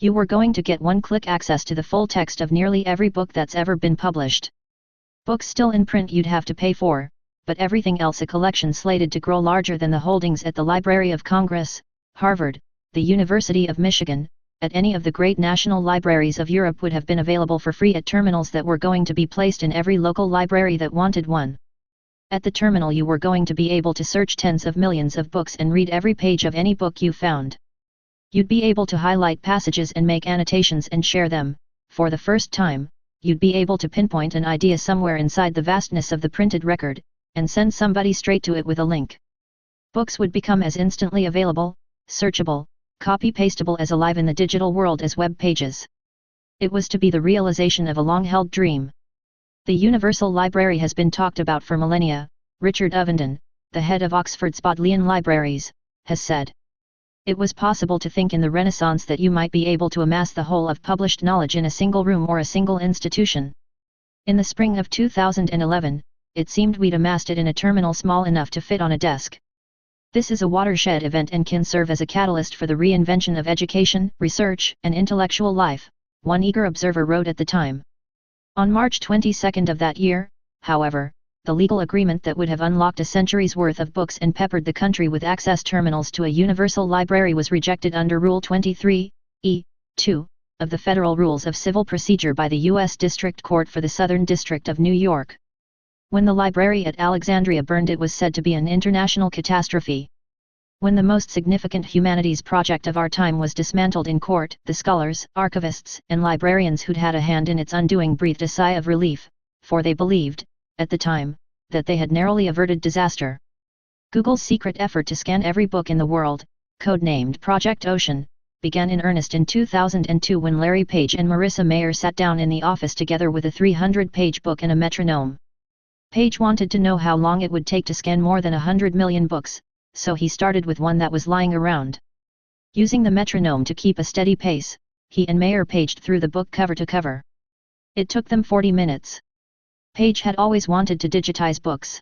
You were going to get one-click access to the full text of nearly every book that's ever been published. Books still in print you'd have to pay for, but everything else a collection slated to grow larger than the holdings at the Library of Congress, Harvard, the University of Michigan, at any of the great national libraries of Europe would have been available for free at terminals that were going to be placed in every local library that wanted one. At the terminal you were going to be able to search tens of millions of books and read every page of any book you found. You'd be able to highlight passages and make annotations and share them. For the first time, you'd be able to pinpoint an idea somewhere inside the vastness of the printed record, and send somebody straight to it with a link. Books would become as instantly available, searchable, copy-pastable as alive in the digital world as web pages. It was to be the realization of a long-held dream. The Universal Library has been talked about for millennia, Richard Ovenden, the head of Oxford's Bodleian Libraries, has said. It was possible to think in the Renaissance that you might be able to amass the whole of published knowledge in a single room or a single institution. In the spring of 2011, it seemed we'd amassed it in a terminal small enough to fit on a desk. This is a watershed event and can serve as a catalyst for the reinvention of education, research, and intellectual life, one eager observer wrote at the time. On March 22 of that year, however, the legal agreement that would have unlocked a century's worth of books and peppered the country with access terminals to a universal library was rejected under Rule 23(e)(2) of the Federal Rules of Civil Procedure by the U.S. District Court for the Southern District of New York. When the library at Alexandria burned, it was said to be an international catastrophe. When the most significant humanities project of our time was dismantled in court, the scholars, archivists, and librarians who'd had a hand in its undoing breathed a sigh of relief, for they believed, at the time, that they had narrowly averted disaster. Google's secret effort to scan every book in the world, codenamed Project Ocean, began in earnest in 2002 when Larry Page and Marissa Mayer sat down in the office together with a 300-page book and a metronome. Page wanted to know how long it would take to scan more than 100 million books, so he started with one that was lying around. Using the metronome to keep a steady pace, he and Mayer paged through the book cover to cover. It took them 40 minutes. Page had always wanted to digitize books.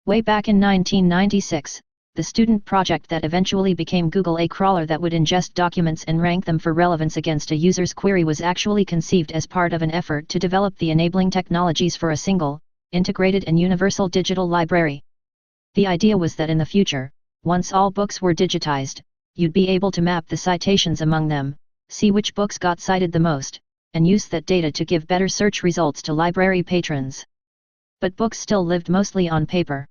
Way back in 1996, the student project that eventually became Google, a crawler that would ingest documents and rank them for relevance against a user's query, was actually conceived as part of an effort to develop the enabling technologies for a single, integrated and universal digital library. The idea was that in the future, once all books were digitized, you'd be able to map the citations among them, see which books got cited the most, and use that data to give better search results to library patrons. But books still lived mostly on paper.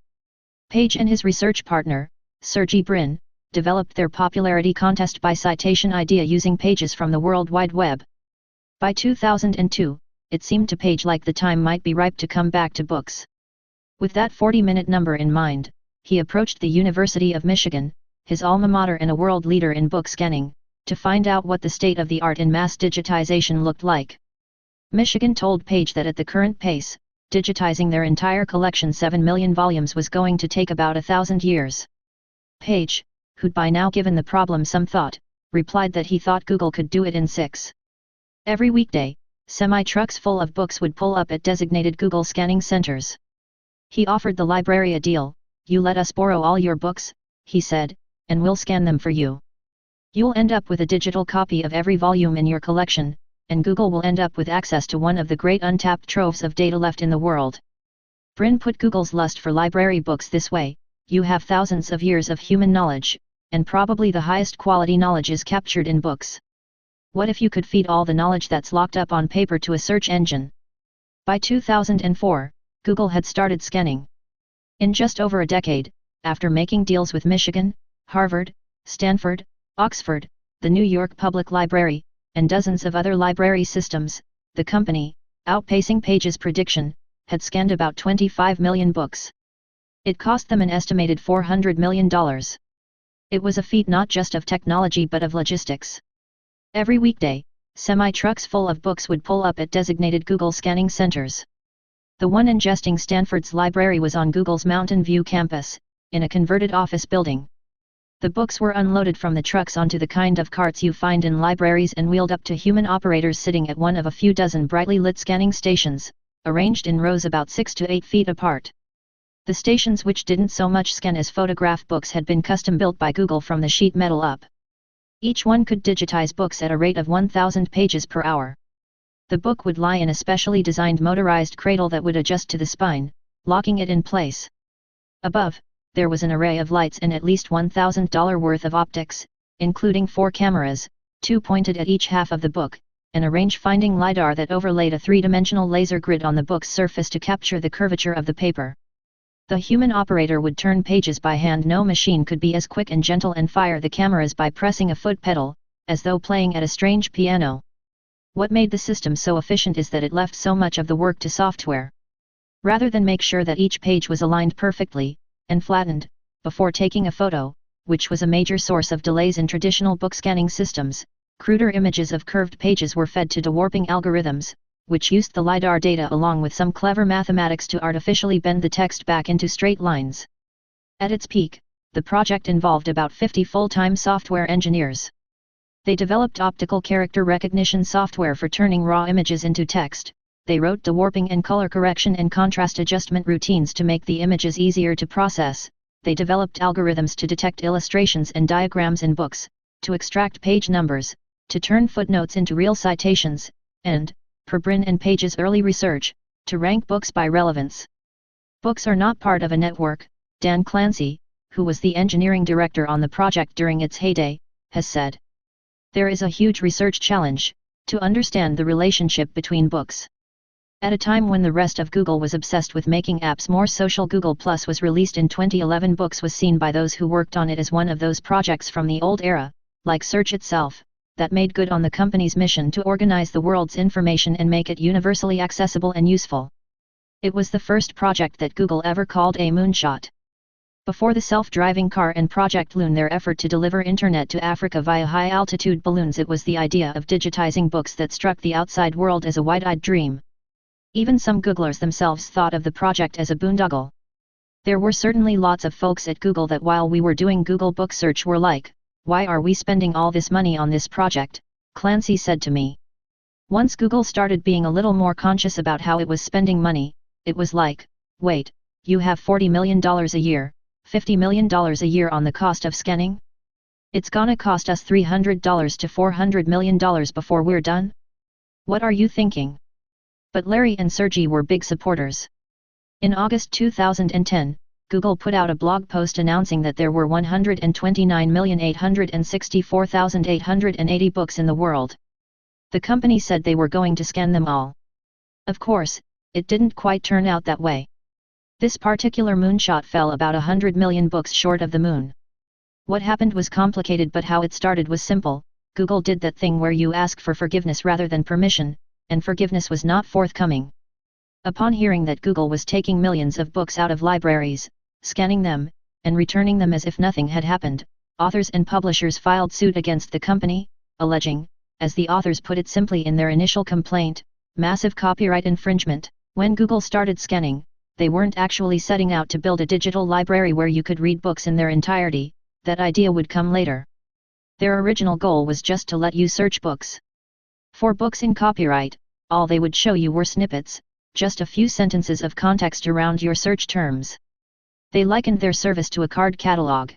Page and his research partner, Sergey Brin, developed their popularity contest by citation idea using pages from the World Wide Web. By 2002, it seemed to Page like the time might be ripe to come back to books. With that 40-minute number in mind, he approached the University of Michigan, his alma mater and a world leader in book scanning, to find out what the state of the art in mass digitization looked like. Michigan told Page that at the current pace, digitizing their entire collection, 7 million volumes, was going to take about 1,000 years. Page, who'd by now given the problem some thought, replied that he thought Google could do it in 6. Every weekday, semi-trucks full of books would pull up at designated Google scanning centers. He offered the library a deal. "You let us borrow all your books," he said, "and we'll scan them for you. You'll end up with a digital copy of every volume in your collection, and Google will end up with access to one of the great untapped troves of data left in the world." Brin put Google's lust for library books this way: you have thousands of years of human knowledge, and probably the highest quality knowledge is captured in books. What if you could feed all the knowledge that's locked up on paper to a search engine? By 2004, Google had started scanning. In just over a decade, after making deals with Michigan, Harvard, Stanford, Oxford, the New York Public Library, and dozens of other library systems, the company, outpacing Page's prediction, had scanned about 25 million books. It cost them an estimated $400 million. It was a feat not just of technology but of logistics. Every weekday, semi-trucks full of books would pull up at designated Google scanning centers. The one ingesting Stanford's library was on Google's Mountain View campus, in a converted office building. The books were unloaded from the trucks onto the kind of carts you find in libraries and wheeled up to human operators sitting at one of a few dozen brightly lit scanning stations, arranged in rows about 6 to 8 feet apart. The stations, which didn't so much scan as photograph books, had been custom built by Google from the sheet metal up. Each one could digitize books at a rate of 1,000 pages per hour. The book would lie in a specially designed motorized cradle that would adjust to the spine, locking it in place. Above, there was an array of lights and at least $1,000 worth of optics, including 4 cameras, 2 pointed at each half of the book, and a range-finding LiDAR that overlaid a 3-dimensional laser grid on the book's surface to capture the curvature of the paper. The human operator would turn pages by hand. No machine could be as quick and gentle and fire the cameras by pressing a foot pedal, as though playing at a strange piano. What made the system so efficient is that it left so much of the work to software. Rather than make sure that each page was aligned perfectly, and flattened, before taking a photo, which was a major source of delays in traditional book scanning systems, cruder images of curved pages were fed to dewarping algorithms, which used the LiDAR data along with some clever mathematics to artificially bend the text back into straight lines. At its peak, the project involved about 50 full-time software engineers. They developed optical character recognition software for turning raw images into text. They wrote dewarping and color correction and contrast adjustment routines to make the images easier to process. They developed algorithms to detect illustrations and diagrams in books, to extract page numbers, to turn footnotes into real citations, and, per Brin and Page's early research, to rank books by relevance. Books are not part of a network, Dan Clancy, who was the engineering director on the project during its heyday, has said. There is a huge research challenge, to understand the relationship between books. At a time when the rest of Google was obsessed with making apps more social, Google Plus was released in 2011. Books was seen by those who worked on it as one of those projects from the old era, like Search itself, that made good on the company's mission to organize the world's information and make it universally accessible and useful. It was the first project that Google ever called a moonshot. Before the self-driving car and Project Loon, their effort to deliver internet to Africa via high-altitude balloons, it was the idea of digitizing books that struck the outside world as a wide-eyed dream. Even some Googlers themselves thought of the project as a boondoggle. There were certainly lots of folks at Google that while we were doing Google Book Search were like, "Why are we spending all this money on this project?" Clancy said to me. Once Google started being a little more conscious about how it was spending money, it was like, wait, you have $40 million a year, $50 million a year on the cost of scanning? It's gonna cost us $300 to $400 million before we're done? What are you thinking? But Larry and Sergey were big supporters. In August 2010, Google put out a blog post announcing that there were 129,864,880 books in the world. The company said they were going to scan them all. Of course, it didn't quite turn out that way. This particular moonshot fell about 100 million books short of the moon. What happened was complicated, but how it started was simple. Google did that thing where you ask for forgiveness rather than permission, and forgiveness was not forthcoming. Upon hearing that Google was taking millions of books out of libraries, scanning them, and returning them as if nothing had happened, authors and publishers filed suit against the company, alleging, as the authors put it simply in their initial complaint, massive copyright infringement. When Google started scanning, they weren't actually setting out to build a digital library where you could read books in their entirety. That idea would come later. Their original goal was just to let you search books. For books in copyright, all they would show you were snippets, just a few sentences of context around your search terms. They likened their service to a card catalog.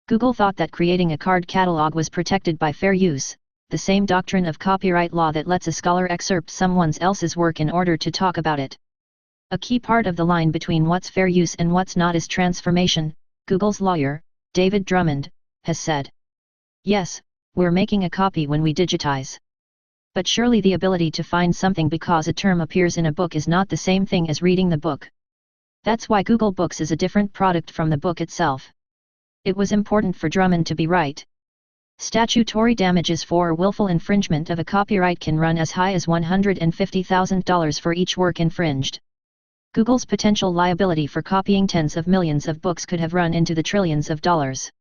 Google thought that creating a card catalog was protected by fair use, the same doctrine of copyright law that lets a scholar excerpt someone else's work in order to talk about it. A key part of the line between what's fair use and what's not is transformation, Google's lawyer, David Drummond, has said. Yes, we're making a copy when we digitize. But surely the ability to find something because a term appears in a book is not the same thing as reading the book. That's why Google Books is a different product from the book itself. It was important for Drummond to be right. Statutory damages for willful infringement of a copyright can run as high as $150,000 for each work infringed. Google's potential liability for copying tens of millions of books could have run into the trillions of dollars.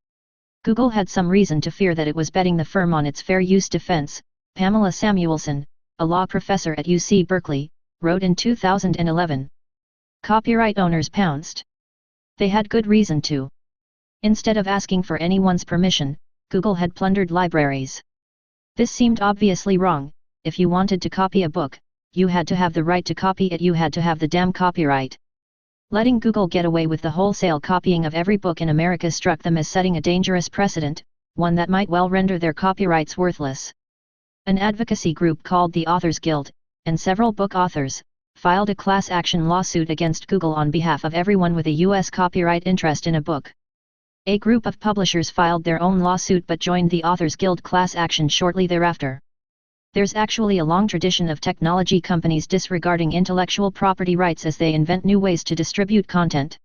Google had some reason to fear that it was betting the firm on its fair use defense, Pamela Samuelson, a law professor at UC Berkeley, wrote in 2011. Copyright owners pounced. They had good reason to. Instead of asking for anyone's permission, Google had plundered libraries. This seemed obviously wrong. If you wanted to copy a book, you had to have the right to copy it, you had to have the damn copyright. Letting Google get away with the wholesale copying of every book in America struck them as setting a dangerous precedent. one that might well render their copyrights worthless. An advocacy group called the Authors Guild, and several book authors, filed a class action lawsuit against Google on behalf of everyone with a U.S. copyright interest in a book. A group of publishers filed their own lawsuit but joined the Authors Guild class action shortly thereafter. There's actually a long tradition of technology companies disregarding intellectual property rights as they invent new ways to distribute content.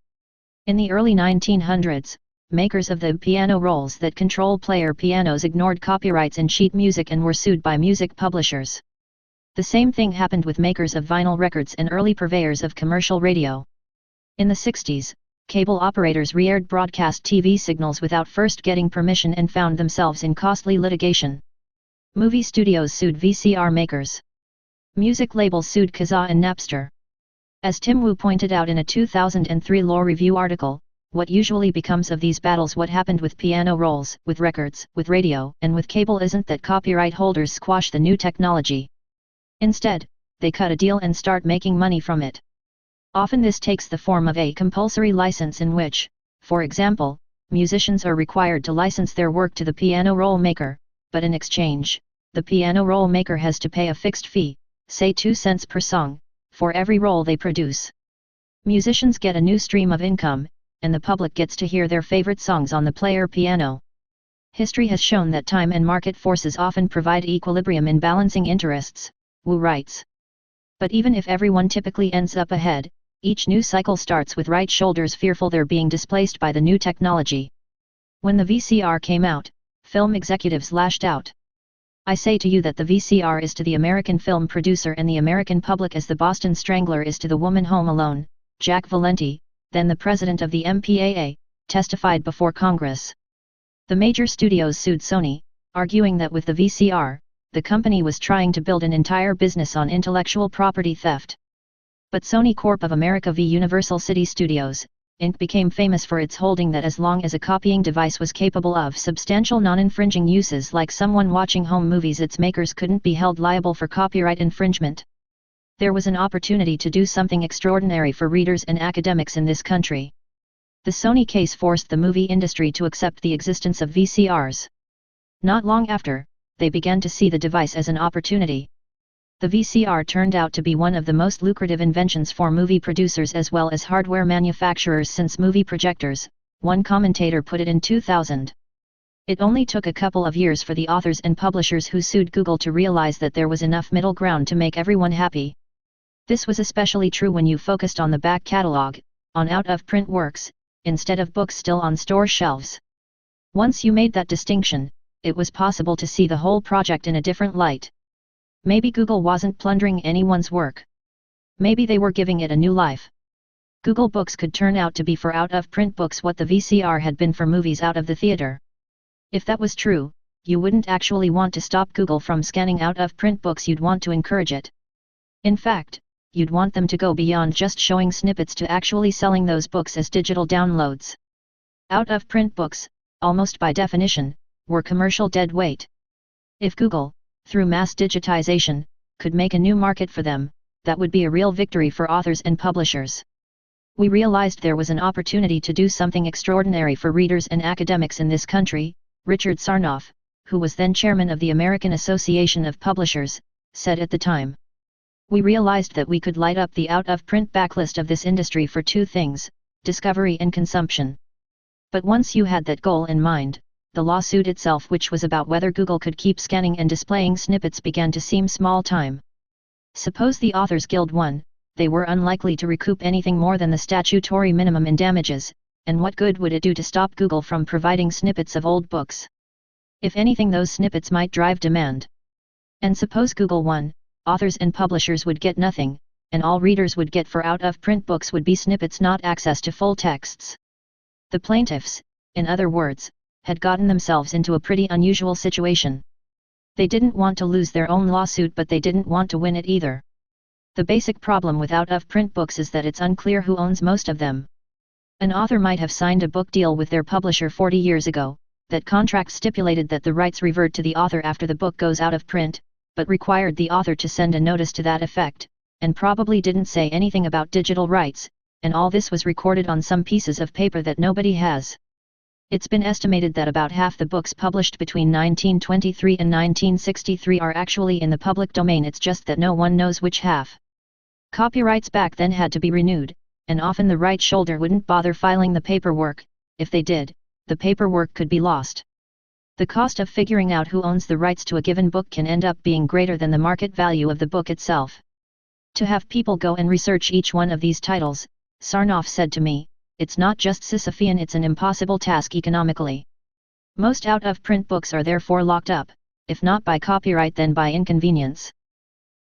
In the early 1900s, makers of the piano rolls that control player pianos ignored copyrights in sheet music and were sued by music publishers. The same thing happened with makers of vinyl records and early purveyors of commercial radio. In the 60s, cable operators re-aired broadcast TV signals without first getting permission and found themselves in costly litigation. Movie studios sued VCR makers. Music labels sued Kazaa and Napster. As Tim Wu pointed out in a 2003 Law Review article, what usually becomes of these battles, what happened with piano rolls, with records, with radio, and with cable isn't that copyright holders squash the new technology. Instead, they cut a deal and start making money from it. Often this takes the form of a compulsory license in which, for example, musicians are required to license their work to the piano roll maker, but in exchange, the piano roll maker has to pay a fixed fee, say 2 cents per song, for every roll they produce. Musicians get a new stream of income, and the public gets to hear their favorite songs on the player piano. History has shown that time and market forces often provide equilibrium in balancing interests, Wu writes. But even if everyone typically ends up ahead, each new cycle starts with right shoulders fearful they're being displaced by the new technology. When the VCR came out, film executives lashed out. I say to you that the VCR is to the American film producer and the American public as the Boston Strangler is to the woman home alone, Jack Valenti, then the president of the MPAA, testified before Congress. The major studios sued Sony, arguing that with the VCR, the company was trying to build an entire business on intellectual property theft. But Sony Corp of America v. Universal City Studios, Inc. became famous for its holding that as long as a copying device was capable of substantial non-infringing uses like someone watching home movies, its makers couldn't be held liable for copyright infringement. There was an opportunity to do something extraordinary for readers and academics in this country. The Sony case forced the movie industry to accept the existence of VCRs. Not long after, they began to see the device as an opportunity. The VCR turned out to be one of the most lucrative inventions for movie producers as well as hardware manufacturers since movie projectors, one commentator put it in 2000. It only took a couple of years for the authors and publishers who sued Google to realize that there was enough middle ground to make everyone happy. This was especially true when you focused on the back catalog, on out-of-print works, instead of books still on store shelves. Once you made that distinction, it was possible to see the whole project in a different light. Maybe Google wasn't plundering anyone's work. Maybe they were giving it a new life. Google Books could turn out to be for out-of-print books what the VCR had been for movies out of the theater. If that was true, you wouldn't actually want to stop Google from scanning out-of-print books, you'd want to encourage it. In fact, you'd want them to go beyond just showing snippets to actually selling those books as digital downloads. Out-of-print books, almost by definition, were commercial dead weight. If Google, through mass digitization, could make a new market for them, that would be a real victory for authors and publishers. We realized there was an opportunity to do something extraordinary for readers and academics in this country, Richard Sarnoff, who was then chairman of the American Association of Publishers, said at the time. We realized that we could light up the out-of-print backlist of this industry for two things, discovery and consumption. But once you had that goal in mind, the lawsuit itself, which was about whether Google could keep scanning and displaying snippets, began to seem small time. Suppose the Authors Guild won, they were unlikely to recoup anything more than the statutory minimum in damages, and what good would it do to stop Google from providing snippets of old books? If anything, those snippets might drive demand. And suppose Google won, authors and publishers would get nothing, and all readers would get for out-of-print books would be snippets, not access to full texts. The plaintiffs, in other words, had gotten themselves into a pretty unusual situation. They didn't want to lose their own lawsuit, but they didn't want to win it either. The basic problem with out-of-print books is that it's unclear who owns most of them. An author might have signed a book deal with their publisher 40 years ago, that contract stipulated that the rights revert to the author after the book goes out of print, but required the author to send a notice to that effect, and probably didn't say anything about digital rights, and all this was recorded on some pieces of paper that nobody has. It's been estimated that about half the books published between 1923 and 1963 are actually in the public domain. It's just that no one knows which half. Copyrights back then had to be renewed, and often the right shoulder wouldn't bother filing the paperwork. If they did, the paperwork could be lost. The cost of figuring out who owns the rights to a given book can end up being greater than the market value of the book itself. To have people go and research each one of these titles, Sarnoff said to me, it's not just Sisyphean, it's an impossible task economically. Most out-of-print books are therefore locked up, if not by copyright then by inconvenience.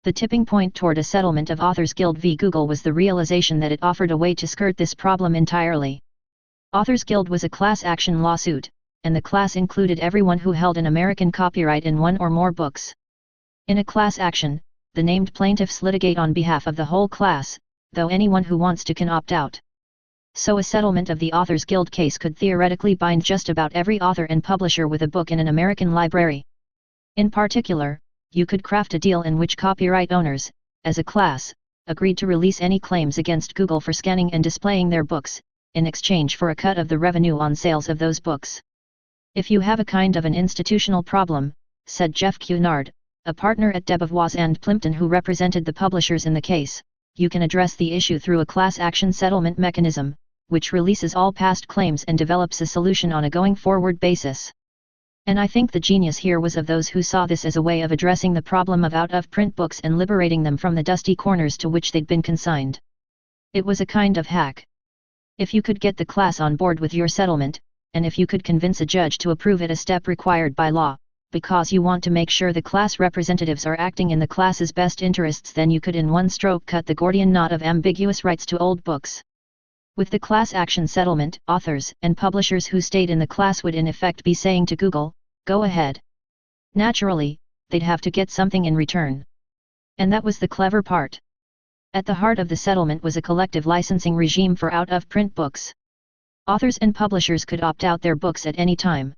The tipping point toward a settlement of Authors Guild v. Google was the realization that it offered a way to skirt this problem entirely. Authors Guild was a class action lawsuit, and the class included everyone who held an American copyright in one or more books. In a class action, the named plaintiffs litigate on behalf of the whole class, though anyone who wants to can opt out. So a settlement of the Authors Guild case could theoretically bind just about every author and publisher with a book in an American library. In particular, you could craft a deal in which copyright owners, as a class, agreed to release any claims against Google for scanning and displaying their books, in exchange for a cut of the revenue on sales of those books. If you have a kind of an institutional problem, said Jeff Cunard, a partner at Debevoise and Plimpton who represented the publishers in the case, you can address the issue through a class action settlement mechanism, which releases all past claims and develops a solution on a going-forward basis. And I think the genius here was of those who saw this as a way of addressing the problem of out-of-print books and liberating them from the dusty corners to which they'd been consigned. It was a kind of hack. If you could get the class on board with your settlement, and if you could convince a judge to approve it, a step required by law, because you want to make sure the class representatives are acting in the class's best interests, then you could in one stroke cut the Gordian knot of ambiguous rights to old books. With the class action settlement, authors and publishers who stayed in the class would in effect be saying to Google, go ahead. Naturally, they'd have to get something in return. And that was the clever part. At the heart of the settlement was a collective licensing regime for out-of-print books. Authors and publishers could opt out their books at any time.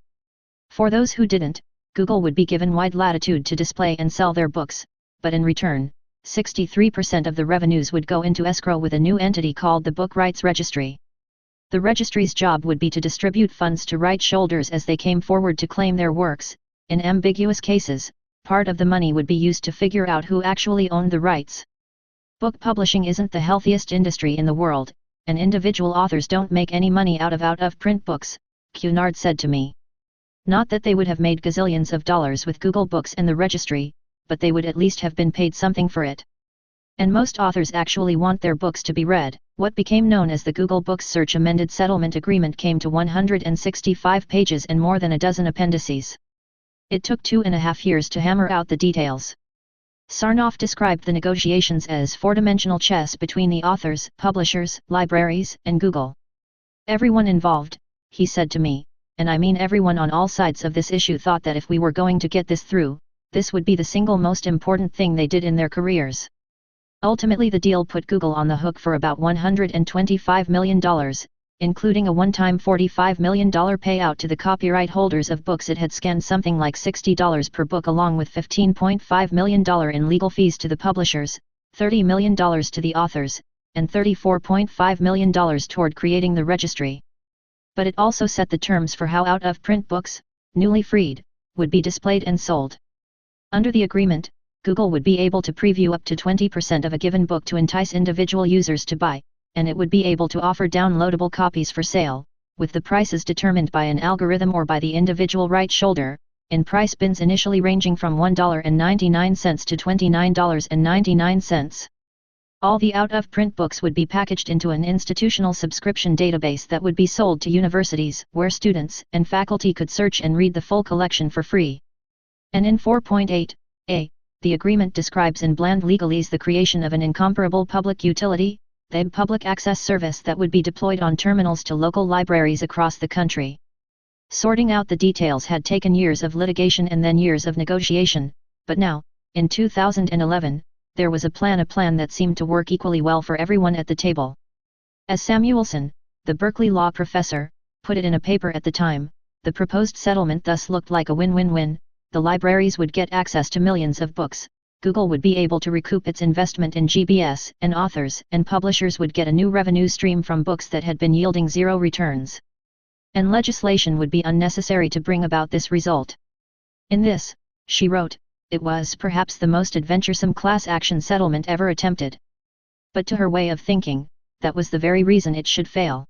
For those who didn't, Google would be given wide latitude to display and sell their books, but in return, 63% of the revenues would go into escrow with a new entity called the Book Rights Registry. The registry's job would be to distribute funds to right shoulders as they came forward to claim their works. In ambiguous cases, part of the money would be used to figure out who actually owned the rights. Book publishing isn't the healthiest industry in the world, and individual authors don't make any money out of print books, Cunard said to me. Not that they would have made gazillions of dollars with Google Books and the registry, but they would at least have been paid something for it. And most authors actually want their books to be read. What became known as the Google Books Search Amended Settlement Agreement came to 165 pages and more than a dozen appendices. It took 2.5 years to hammer out the details. Sarnoff described the negotiations as four-dimensional chess between the authors, publishers, libraries, and Google. Everyone involved, he said to me, and I mean everyone on all sides of this issue, thought that if we were going to get this through, this would be the single most important thing they did in their careers. Ultimately, the deal put Google on the hook for about $125 million, including a one-time $45 million payout to the copyright holders of books it had scanned, something like $60 per book, along with $15.5 million in legal fees to the publishers, $30 million to the authors, and $34.5 million toward creating the registry. But it also set the terms for how out-of-print books, newly freed, would be displayed and sold. Under the agreement, Google would be able to preview up to 20% of a given book to entice individual users to buy, and it would be able to offer downloadable copies for sale, with the prices determined by an algorithm or by the individual right shoulder, in price bins initially ranging from $1.99 to $29.99. All the out-of-print books would be packaged into an institutional subscription database that would be sold to universities, where students and faculty could search and read the full collection for free. And in 4.8a, the agreement describes in bland legalese the creation of an incomparable public utility, the public access service that would be deployed on terminals to local libraries across the country. Sorting out the details had taken years of litigation and then years of negotiation, but now, in 2011, there was a plan that seemed to work equally well for everyone at the table. As Samuelson, the Berkeley law professor, put it in a paper at the time, the proposed settlement thus looked like a win-win-win. The libraries would get access to millions of books, Google would be able to recoup its investment in GBS, and authors and publishers would get a new revenue stream from books that had been yielding zero returns. and legislation would be unnecessary to bring about this result. In this, she wrote, it was perhaps the most adventuresome class action settlement ever attempted. But to her way of thinking, that was the very reason it should fail.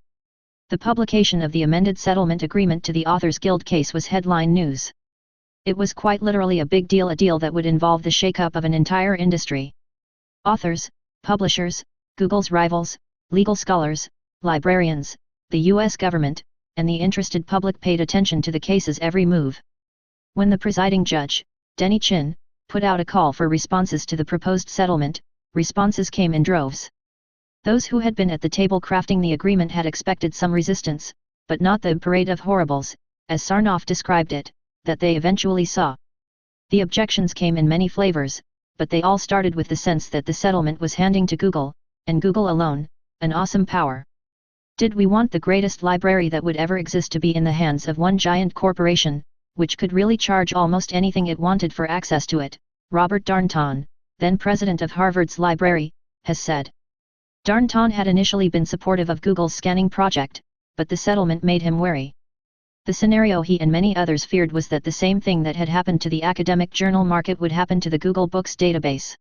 The publication of the amended settlement agreement to the Authors Guild case was headline news. It was quite literally a big deal, a deal that would involve the shake-up of an entire industry. Authors, publishers, Google's rivals, legal scholars, librarians, the US government, and the interested public paid attention to the case's every move. When the presiding judge, Denny Chin, put out a call for responses to the proposed settlement, responses came in droves. Those who had been at the table crafting the agreement had expected some resistance, but not the parade of horribles, as Sarnoff described it, that they eventually saw. The objections came in many flavors, but they all started with the sense that the settlement was handing to Google, and Google alone, an awesome power. Did we want the greatest library that would ever exist to be in the hands of one giant corporation, which could really charge almost anything it wanted for access to it? Robert Darnton, then president of Harvard's library, has said. Darnton had initially been supportive of Google's scanning project, but the settlement made him wary. The scenario he and many others feared was that the same thing that had happened to the academic journal market would happen to the Google Books database.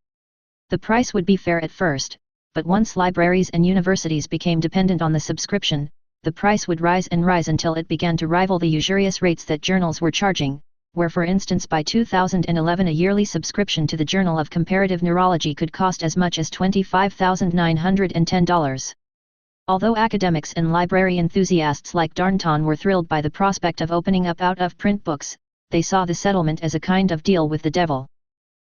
The price would be fair at first, but once libraries and universities became dependent on the subscription, the price would rise and rise until it began to rival the usurious rates that journals were charging, where for instance by 2011 a yearly subscription to the Journal of Comparative Neurology could cost as much as $25,910. Although academics and library enthusiasts like Darnton were thrilled by the prospect of opening up out-of-print books, they saw the settlement as a kind of deal with the devil.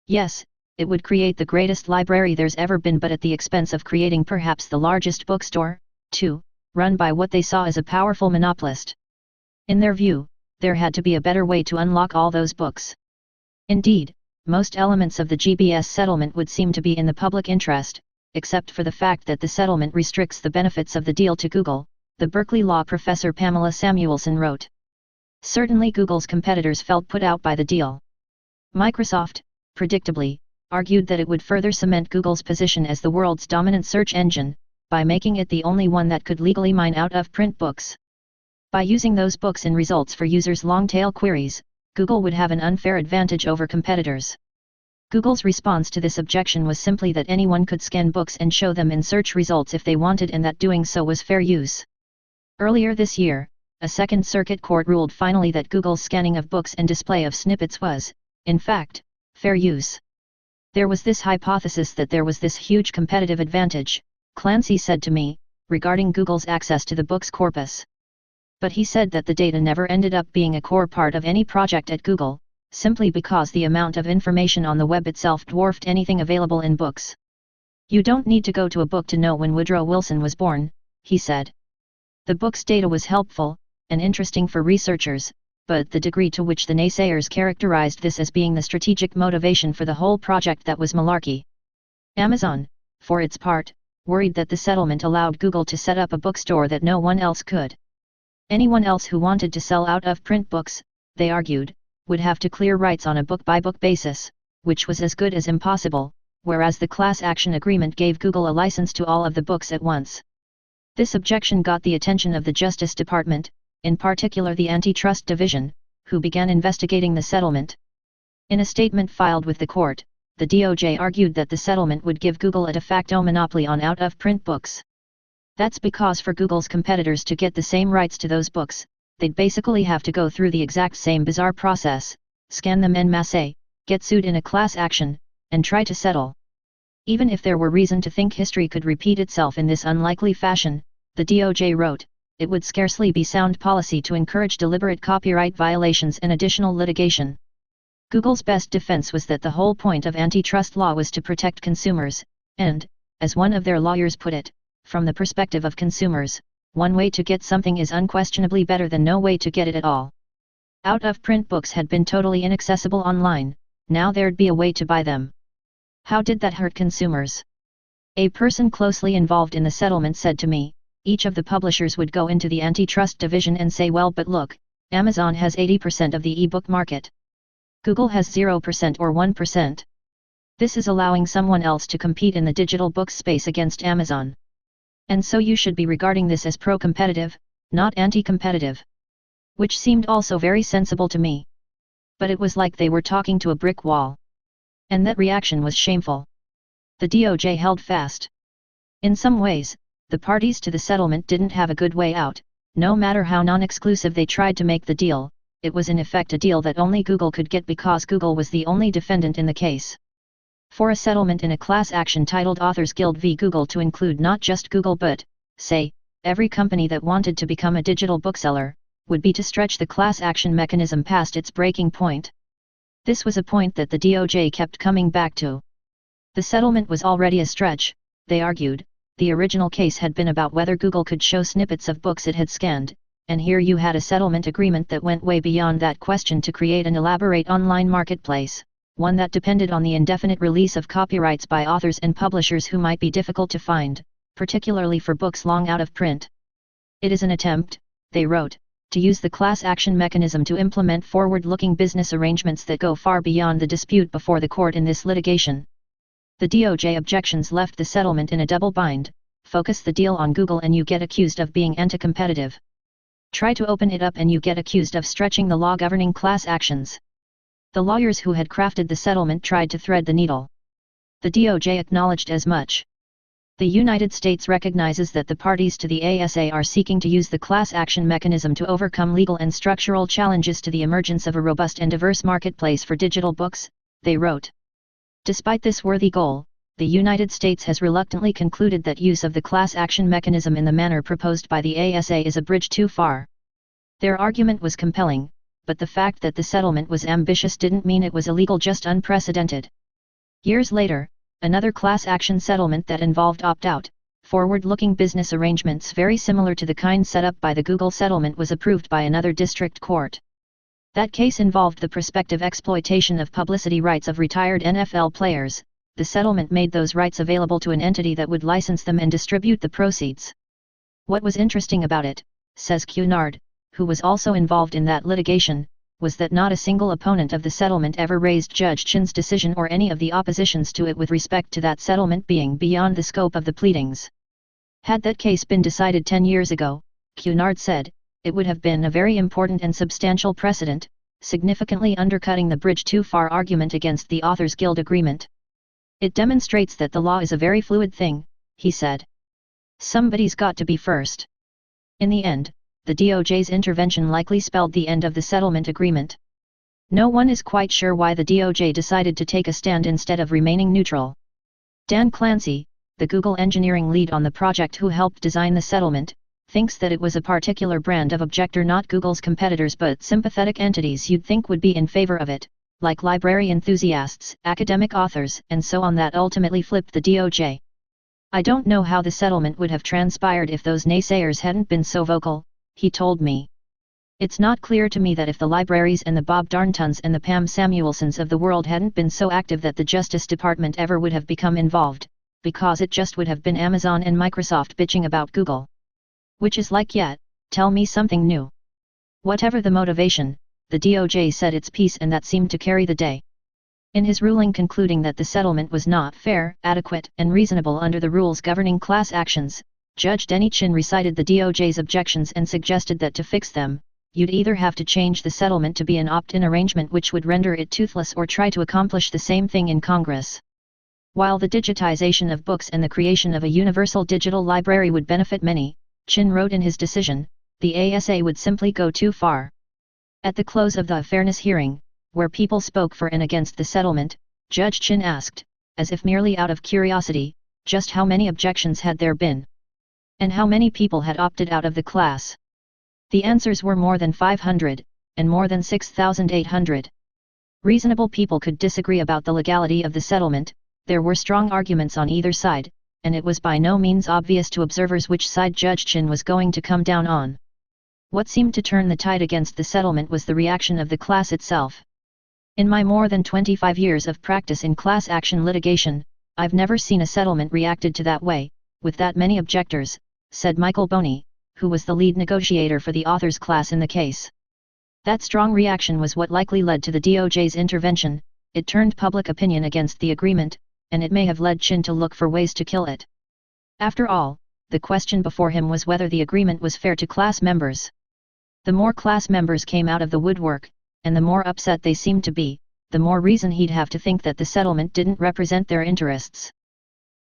Yes, it would create the greatest library there's ever been, but at the expense of creating perhaps the largest bookstore, too, run by what they saw as a powerful monopolist. In their view, there had to be a better way to unlock all those books. Indeed, most elements of the GBS settlement would seem to be in the public interest, except for the fact that the settlement restricts the benefits of the deal to Google, the Berkeley law professor Pamela Samuelson wrote. Certainly Google's competitors felt put out by the deal. Microsoft, predictably, argued that it would further cement Google's position as the world's dominant search engine, by making it the only one that could legally mine out-of-print books. By using those books in results for users' long-tail queries, Google would have an unfair advantage over competitors. Google's response to this objection was simply that anyone could scan books and show them in search results if they wanted, and that doing so was fair use. Earlier this year, a Second Circuit court ruled finally that Google's scanning of books and display of snippets was, in fact, fair use. There was this hypothesis that there was this huge competitive advantage, Clancy said to me, regarding Google's access to the book's corpus. But he said that the data never ended up being a core part of any project at Google, simply because the amount of information on the web itself dwarfed anything available in books. You don't need to go to a book to know when Woodrow Wilson was born, he said. The book's data was helpful and interesting for researchers, but the degree to which the naysayers characterized this as being the strategic motivation for the whole project, that was malarkey. Amazon, for its part, worried that the settlement allowed Google to set up a bookstore that no one else could. Anyone else who wanted to sell out-of-print books, they argued, would have to clear rights on a book-by-book basis, which was as good as impossible, whereas the class action agreement gave Google a license to all of the books at once. This objection got the attention of the Justice Department, in particular the Antitrust Division, who began investigating the settlement. In a statement filed with the court, the DOJ argued that the settlement would give Google a de facto monopoly on out-of-print books. That's because for Google's competitors to get the same rights to those books, they'd basically have to go through the exact same bizarre process, scan them en masse, get sued in a class action, and try to settle. Even if there were reason to think history could repeat itself in this unlikely fashion, the DOJ wrote, it would scarcely be sound policy to encourage deliberate copyright violations and additional litigation. Google's best defense was that the whole point of antitrust law was to protect consumers, and, as one of their lawyers put it, from the perspective of consumers, one way to get something is unquestionably better than no way to get it at all. Out-of-print books had been totally inaccessible online, now there'd be a way to buy them. How did that hurt consumers? A person closely involved in the settlement said to me, each of the publishers would go into the antitrust division and say, well, but look, Amazon has 80% of the e-book market. Google has 0% or 1%. This is allowing someone else to compete in the digital books space against Amazon. And so you should be regarding this as pro-competitive, not anti-competitive. Which seemed also very sensible to me. But it was like they were talking to a brick wall. And that reaction was shameful. The DOJ held fast. In some ways, the parties to the settlement didn't have a good way out. No matter how non-exclusive they tried to make the deal, it was in effect a deal that only Google could get because Google was the only defendant in the case. For a settlement in a class action titled Authors Guild v. Google to include not just Google but, say, every company that wanted to become a digital bookseller, would be to stretch the class action mechanism past its breaking point. This was a point that the DOJ kept coming back to. The settlement was already a stretch, they argued. The original case had been about whether Google could show snippets of books it had scanned, and here you had a settlement agreement that went way beyond that question to create an elaborate online marketplace, one that depended on the indefinite release of copyrights by authors and publishers who might be difficult to find, particularly for books long out of print. It is an attempt, they wrote, to use the class action mechanism to implement forward-looking business arrangements that go far beyond the dispute before the court in this litigation. The DOJ objections left the settlement in a double bind: focus the deal on Google and you get accused of being anti-competitive. Try to open it up and you get accused of stretching the law governing class actions. The lawyers who had crafted the settlement tried to thread the needle. The DOJ acknowledged as much. The United States recognizes that the parties to the ASA are seeking to use the class action mechanism to overcome legal and structural challenges to the emergence of a robust and diverse marketplace for digital books, they wrote. Despite this worthy goal, the United States has reluctantly concluded that use of the class action mechanism in the manner proposed by the ASA is a bridge too far. Their argument was compelling, but the fact that the settlement was ambitious didn't mean it was illegal, just unprecedented. Years later, another class action settlement that involved opt-out, forward-looking business arrangements very similar to the kind set up by the Google settlement was approved by another district court. That case involved the prospective exploitation of publicity rights of retired NFL players. The settlement made those rights available to an entity that would license them and distribute the proceeds. What was interesting about it, says Cunard, who was also involved in that litigation, was that not a single opponent of the settlement ever raised Judge Chin's decision or any of the oppositions to it with respect to that settlement being beyond the scope of the pleadings. Had that case been decided 10 years ago, Cunard said, it would have been a very important and substantial precedent, significantly undercutting the bridge too far argument against the Authors Guild agreement. It demonstrates that the law is a very fluid thing, he said. Somebody's got to be first. In the end, the DOJ's intervention likely spelled the end of the settlement agreement. No one is quite sure why the DOJ decided to take a stand instead of remaining neutral. Dan Clancy, the Google engineering lead on the project who helped design the settlement, thinks that it was a particular brand of objector, not Google's competitors but sympathetic entities you'd think would be in favor of it, like library enthusiasts, academic authors, and so on, that ultimately flipped the DOJ. I don't know how the settlement would have transpired if those naysayers hadn't been so vocal, he told me. It's not clear to me that if the libraries and the Bob Darntons and the Pam Samuelsons of the world hadn't been so active that the Justice Department ever would have become involved, because it just would have been Amazon and Microsoft bitching about Google. Which is like, yet, tell me something new. Whatever the motivation, the DOJ said its piece and that seemed to carry the day. In his ruling concluding that the settlement was not fair, adequate, and reasonable under the rules governing class actions, Judge Denny Chin recited the DOJ's objections and suggested that to fix them, you'd either have to change the settlement to be an opt-in arrangement which would render it toothless, or try to accomplish the same thing in Congress. While the digitization of books and the creation of a universal digital library would benefit many, Chin wrote in his decision, the ASA would simply go too far. At the close of the fairness hearing, where people spoke for and against the settlement, Judge Chin asked, as if merely out of curiosity, just how many objections had there been? And how many people had opted out of the class? The answers were more than 500, and more than 6,800. Reasonable people could disagree about the legality of the settlement, there were strong arguments on either side, and it was by no means obvious to observers which side Judge Chin was going to come down on. What seemed to turn the tide against the settlement was the reaction of the class itself. In my more than 25 years of practice in class action litigation, I've never seen a settlement reacted to that way, with that many objectors, said Michael Boney, who was the lead negotiator for the authors class in the case. That strong reaction was what likely led to the DOJ's intervention. It turned public opinion against the agreement, and it may have led Chin to look for ways to kill it. After all, the question before him was whether the agreement was fair to class members. The more class members came out of the woodwork, and the more upset they seemed to be, the more reason he'd have to think that the settlement didn't represent their interests.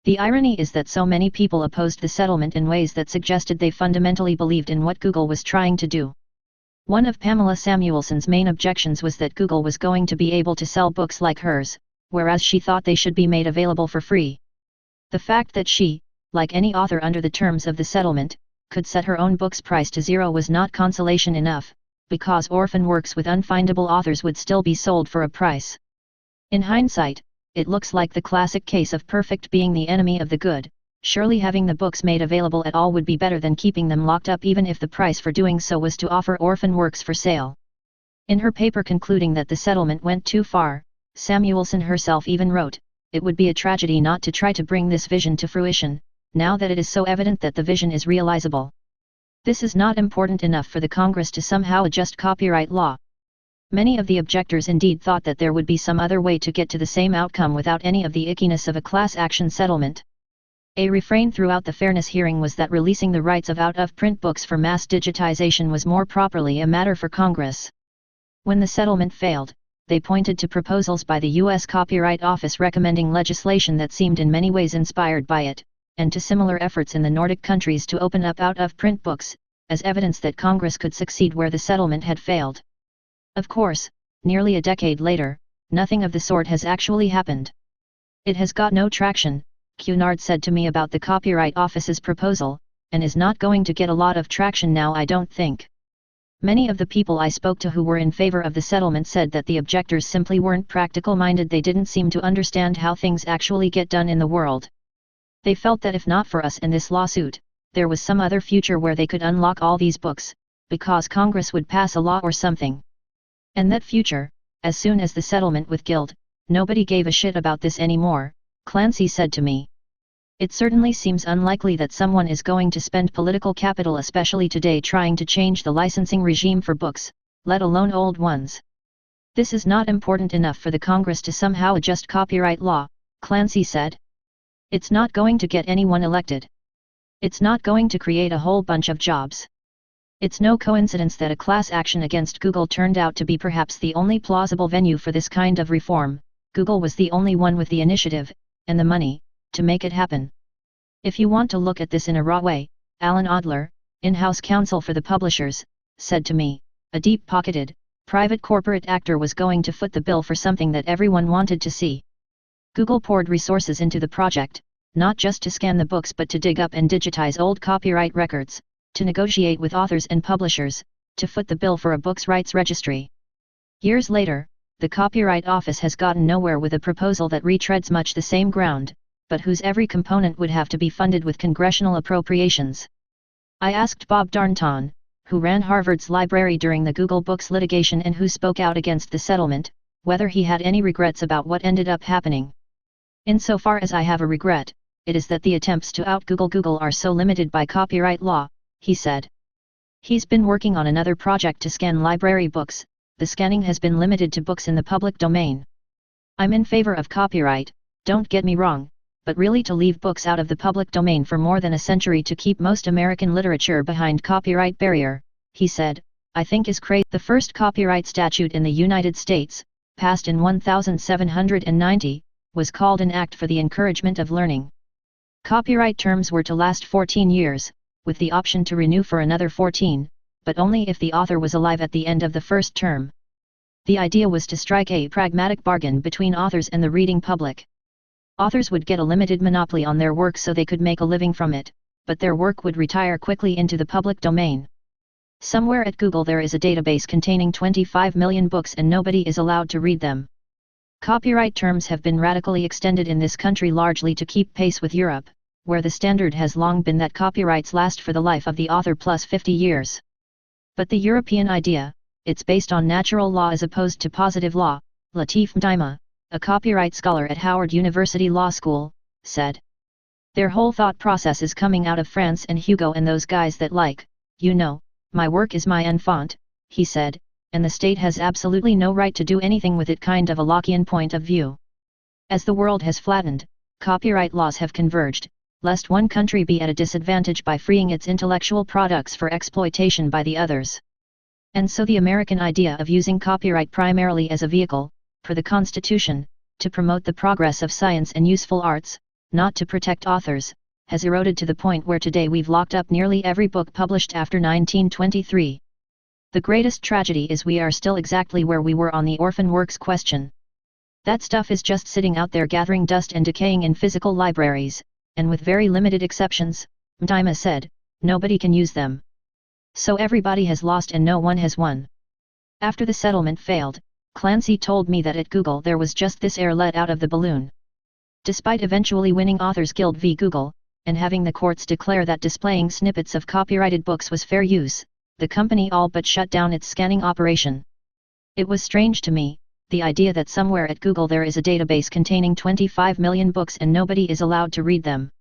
The irony is that so many people opposed the settlement in ways that suggested they fundamentally believed in what Google was trying to do. One of Pamela Samuelson's main objections was that Google was going to be able to sell books like hers, whereas she thought they should be made available for free. The fact that she, like any author under the terms of the settlement, could set her own book's price to zero was not consolation enough, because orphan works with unfindable authors would still be sold for a price. In hindsight, it looks like the classic case of perfect being the enemy of the good. Surely having the books made available at all would be better than keeping them locked up, even if the price for doing so was to offer orphan works for sale. In her paper concluding that the settlement went too far, Samuelson herself even wrote, "It would be a tragedy not to try to bring this vision to fruition, now that it is so evident that the vision is realizable. This is not important enough for the Congress to somehow adjust copyright law." Many of the objectors indeed thought that there would be some other way to get to the same outcome without any of the ickiness of a class action settlement. A refrain throughout the fairness hearing was that releasing the rights of out-of-print books for mass digitization was more properly a matter for Congress. When the settlement failed, they pointed to proposals by the U.S. Copyright Office recommending legislation that seemed in many ways inspired by it, and to similar efforts in the Nordic countries to open up out-of-print books, as evidence that Congress could succeed where the settlement had failed. Of course, nearly a decade later, nothing of the sort has actually happened. "It has got no traction," Cunard said to me about the Copyright Office's proposal, "and is not going to get a lot of traction now, I don't think." Many of the people I spoke to who were in favor of the settlement said that the objectors simply weren't practical-minded. They didn't seem to understand how things actually get done in the world. They felt that if not for us and this lawsuit, there was some other future where they could unlock all these books, because Congress would pass a law or something. And that future, as soon as the settlement with Guild, nobody gave a shit about this anymore, Clancy said to me. "It certainly seems unlikely that someone is going to spend political capital, especially today, trying to change the licensing regime for books, let alone old ones. This is not important enough for the Congress to somehow adjust copyright law," Clancy said. "It's not going to get anyone elected. It's not going to create a whole bunch of jobs. It's no coincidence that a class action against Google turned out to be perhaps the only plausible venue for this kind of reform. Google was the only one with the initiative, and the money, to make it happen. If you want to look at this in a raw way," Alan Adler, in-house counsel for the publishers, said to me, "a deep-pocketed, private corporate actor was going to foot the bill for something that everyone wanted to see. Google poured resources into the project, not just to scan the books but to dig up and digitize old copyright records, to negotiate with authors and publishers, to foot the bill for a books rights registry. Years later, the Copyright Office has gotten nowhere with a proposal that retreads much the same ground, but whose every component would have to be funded with congressional appropriations." I asked Bob Darnton, who ran Harvard's library during the Google Books litigation and who spoke out against the settlement, whether he had any regrets about what ended up happening. "Insofar as I have a regret, it is that the attempts to out-Google Google are so limited by copyright law," he said. He's been working on another project to scan library books. The scanning has been limited to books in the public domain. "I'm in favor of copyright, don't get me wrong, but really to leave books out of the public domain for more than a century to keep most American literature behind copyright barrier," he said, "I think is crazy." The first copyright statute in the United States, passed in 1790, was called an Act for the Encouragement of Learning. Copyright terms were to last 14 years, with the option to renew for another 14, but only if the author was alive at the end of the first term. The idea was to strike a pragmatic bargain between authors and the reading public. Authors would get a limited monopoly on their work so they could make a living from it, but their work would retire quickly into the public domain. Somewhere at Google there is a database containing 25 million books and nobody is allowed to read them. Copyright terms have been radically extended in this country largely to keep pace with Europe, where the standard has long been that copyrights last for the life of the author plus 50 years. But the European idea, it's based on natural law as opposed to positive law, Latif Mdaima, a copyright scholar at Howard University Law School, said. Their whole thought process is coming out of France and Hugo and those guys that my work is my enfant, he said, and the state has absolutely no right to do anything with it, kind of a Lockean point of view. As the world has flattened, copyright laws have converged, lest one country be at a disadvantage by freeing its intellectual products for exploitation by the others. And so the American idea of using copyright primarily as a vehicle, for the Constitution, to promote the progress of science and useful arts, not to protect authors, has eroded to the point where today we've locked up nearly every book published after 1923. The greatest tragedy is we are still exactly where we were on the orphan works question. That stuff is just sitting out there gathering dust and decaying in physical libraries, and with very limited exceptions, Mtima said, nobody can use them. So everybody has lost and no one has won. After the settlement failed, Clancy told me that at Google there was just this air let out of the balloon. Despite eventually winning Authors Guild v. Google, and having the courts declare that displaying snippets of copyrighted books was fair use, the company all but shut down its scanning operation. It was strange to me, the idea that somewhere at Google there is a database containing 25 million books and nobody is allowed to read them.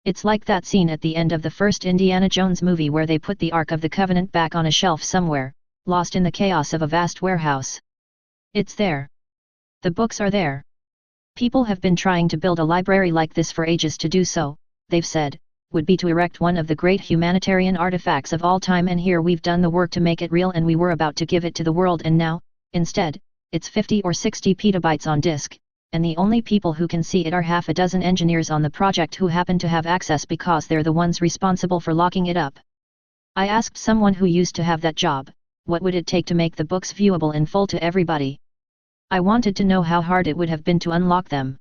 It's like that scene at the end of the first Indiana Jones movie where they put the Ark of the Covenant back on a shelf somewhere, lost in the chaos of a vast warehouse. It's there. The books are there. People have been trying to build a library like this for ages. To do so, they've said, would be to erect one of the great humanitarian artifacts of all time, and here we've done the work to make it real and we were about to give it to the world, and now, instead, it's 50 or 60 petabytes on disk, and the only people who can see it are half a dozen engineers on the project who happen to have access because they're the ones responsible for locking it up. I asked someone who used to have that job, what would it take to make the books viewable in full to everybody? I wanted to know how hard it would have been to unlock them.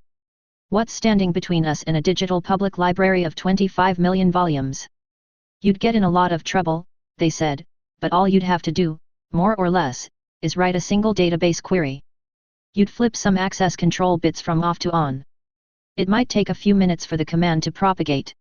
What's standing between us and a digital public library of 25 million volumes? You'd get in a lot of trouble, they said, but all you'd have to do, more or less, is write a single database query. You'd flip some access control bits from off to on. It might take a few minutes for the command to propagate.